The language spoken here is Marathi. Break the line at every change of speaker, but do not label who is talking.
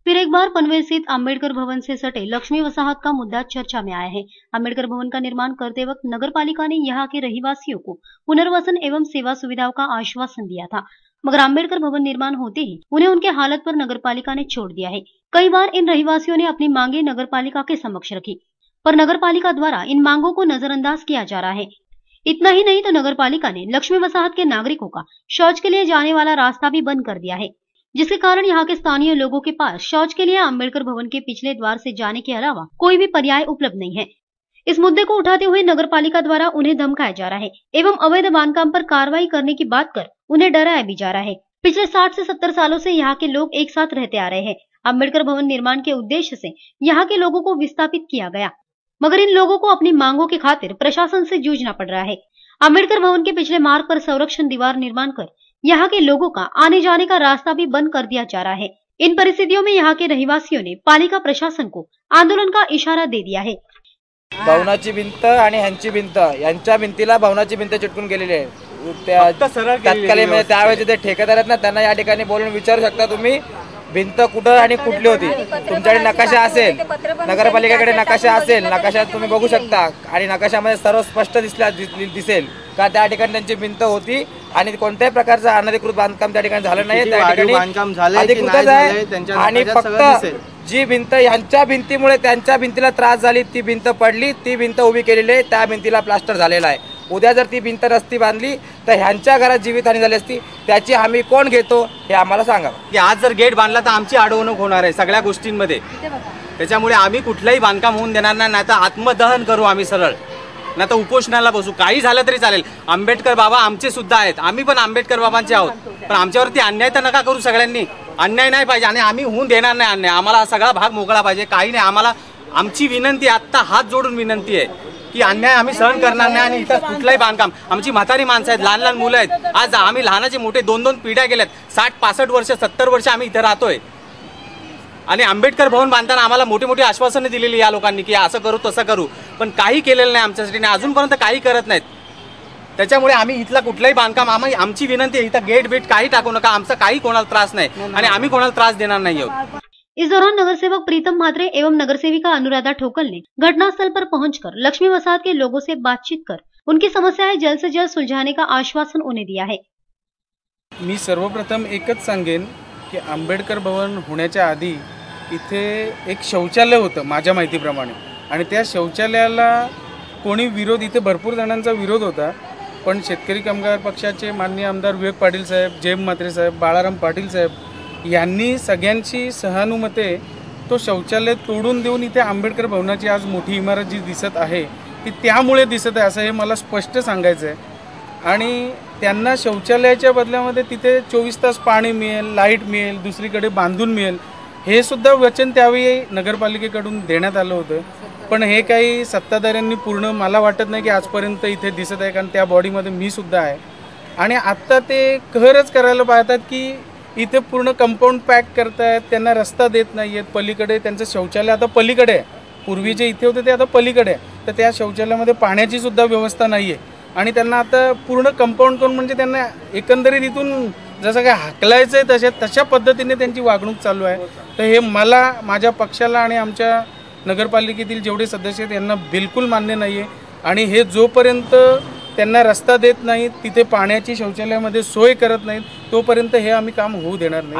फिर एक बार पनवेल स्थित अम्बेडकर भवन से सटे लक्ष्मी वसाहत का मुद्दा चर्चा में आया है। अम्बेडकर भवन का निर्माण करते वक्त नगर पालिका ने यहाँ के रहिवासियों को पुनर्वसन एवं सेवा सुविधाओं का आश्वासन दिया था, मगर अम्बेडकर भवन निर्माण होते ही उन्हें उनके हालत पर नगर पालिका ने छोड़ दिया है। कई बार इन रहिवासियों ने अपनी मांगे नगर पालिका के समक्ष रखी, पर नगर पालिका द्वारा इन मांगों को नजरअंदाज किया जा रहा है। इतना ही नहीं तो नगर पालिका ने लक्ष्मी वसाहत के नागरिकों का शौच के लिए जाने वाला रास्ता भी बंद कर दिया है, जिसके कारण यहाँ के स्थानीय लोगों के पास शौच के लिए अम्बेडकर भवन के पिछले द्वार से जाने के अलावा कोई भी पर्याय उपलब्ध नहीं है। इस मुद्दे को उठाते हुए नगर पालिका द्वारा उन्हें धमकाया जा रहा है एवं अवैध बांधकाम पर कार्रवाई करने की बात कर उन्हें डराया भी जा रहा है। पिछले 60 से 70 सालों से यहाँ के लोग एक साथ रहते आ रहे हैं। अम्बेडकर भवन निर्माण के उद्देश्य से यहाँ के लोगों को विस्थापित किया गया, मगर इन लोगों को अपनी मांगों की खातिर प्रशासन से जूझना पड़ रहा है। अम्बेडकर भवन के पिछले मार्ग पर संरक्षण दीवार निर्माण कर यहाँ के लोगों का आने जाने का रास्ता भी बंद कर दिया जा रहा है। इन परिस्थितियों में यहाँ के रहिवासियों ने पालिका प्रशासन को आंदोलन का इशारा दे दिया है।
भवनाची भिंत आणि ह्यांची भिंत यांच्या भिंतीला भवनाची भिंत चिटकून गेलेली आहे। तत्कालीन म्हणजे त्यावेळेस जे ठेकेदार आहेत ना त्यांना या ठिकाणी बोलून विचारू शकता तुम्ही भिंत कुठं आणि कुठली होती। तुमच्याकडे नकाशा असेल, नगरपालिकेकडे नकाशा असेल, नकाशात तुम्ही बघू शकता आणि नकाशामध्ये सर्व स्पष्ट दिसेल का त्या ठिकाणी त्यांची भिंत होती आणि कोणत्याही प्रकारचं अनधिकृत बांधकाम त्या ठिकाणी झालं नाही। त्या ठिकाणी अधिकृतच आहे आणि फक्त जी भिंत यांच्या भिंतीमुळे त्यांच्या भिंतीला त्रास झाली, ती भिंत पडली, ती भिंत उभी केलेली आहे, त्या भिंतीला प्लास्टर झालेला आहे। उद्या जर ती भिंत नसती बांधली तर ह्यांच्या घरात जीवितहानी झाली असती, त्याची हमी कोण घेतो हे आम्हाला सांगा।
की आज जर गेट बांधला तर आमची अडवणूक होणार आहे सगळ्या गोष्टींमध्ये, त्याच्यामुळे आम्ही कुठलंही बांधकाम होऊन देणार नाही। नाही तर आत्मदहन करू आम्ही सरळ, नाही तर उपोषणाला बसू, काही झालं तरी चालेल। आंबेडकर बाबा आमचे सुद्धा आहेत, आम्ही पण आंबेडकर बाबांचे आहोत, पण आमच्यावरती अन्याय तर नका करू। सगळ्यांनी अन्याय नाही पाहिजे आणि आम्ही होऊन देणार नाही अन्याय। आम्हाला सगळा भाग मोकळा पाहिजे, काही नाही। आम्हाला आमची विनंती आत्ता हात जोडून विनंती आहे की अन्याय आम्ही सहन करणार नाही आणि इथं कुठलंही बांधकाम। आमची म्हातारी माणसं आहेत, लहान लहान मुलं आहेत, आज आम्ही लहानाचे मोठे 2-2 पिढ्या गेल्यात, 60-65 वर्ष 70 वर्ष आम्ही इथे राहतोय आणि आंबेडकर भवन बांधताना आम्हाला मोठी मोठी आश्वासने दिलेली या लोकांनी की असं करू तसं करू, पण काही केलेलं नाही आमच्यासाठी, अजूनपर्यंत काही करत नाहीत। त्याच्यामुळे आम्ही इथला कुठलंही बांधकाम आमची विनंती आहे, इथं गेट बेट काही टाकू नका, आमचा काही कोणाला त्रास नाही आणि आम्ही कोणाला त्रास देणार नाही आहोत।
इस दौरान नगरसेवक प्रीतम म्हात्रे एवं नगरसेविका अनुराधा ठोकल ने घटनास्थल पर पहुंचकर लक्ष्मी वसाहत के लोगों से बातचीत कर उनकी समस्याएं जल्द से जल्द सुलझाने का आश्वासन उन्हें दिया है।
मी सर्वप्रथम एकच सांगेन की आंबेडकर भवन होण्याच्या आधी इथे एक शौचालय होतं माझ्या माहितीप्रमाणे, आणि त्या शौचालयाला कोणी विरोध, इथे भरपूर जणांचा विरोध होता, पण शेतकरी कामगार पक्षाचे माननीय आमदार विवेक पाटील साहेब, जयम म्हात्रे साहेब, बाळाराम पाटील साहेब यांनी सगळ्यांची सहानुमते तो शौचालय तोडून देऊन इथे आंबेडकर भवनाची आज मोठी इमारत जी दिसत आहे ती त्यामुळे दिसत आहे असं हे मला स्पष्ट सांगायचं आहे। आणि त्यांना शौचालयाच्या बदल्यामध्ये तिथे 24 तास पाणी मिळेल, लाईट मिळेल, दुसरीकडे बांधून मिळेल, हे सुद्धा वचन त्यावेळी नगरपालिकेकडून देण्यात आलं होतं, पण हे काही सत्ताधाऱ्यांनी पूर्ण मला वाटत नाही की आजपर्यंत इथे दिसत आहे, कारण त्या बॉडीमध्ये मी सुद्धा आहे। आणि आत्ता ते कहरच करायला पाहतात की इथे पूर्ण कंपाऊंड पॅक करतायत, त्यांना रस्ता देत नाही आहेत, पलीकडे त्यांचं शौचालय आता पलीकडे आहे, पूर्वी जे इथे होते ते आता पलीकडे आहे, तर त्या शौचालयामध्ये पाण्याची सुद्धा व्यवस्था नाही आहे आणि त्यांना आता पूर्ण कंपाऊंड करून म्हणजे त्यांना एकंदरीत इथून जसं काय हाकलायचं आहे तशा पद्धतीने त्यांची वागणूक चालू आहे। तर हे मला, माझ्या पक्षाला आणि आमच्या नगरपालिकेतील जेवढे सदस्य आहेत यांना बिलकुल मान्य नाही आहे आणि हे जोपर्यंत त्यांना रस्ता देत नाहीत, तिथे पाण्याची शौचालयामध्ये सोय करत नाहीत, तोपर्यंत हे आम्ही काम होऊ देणार नाही।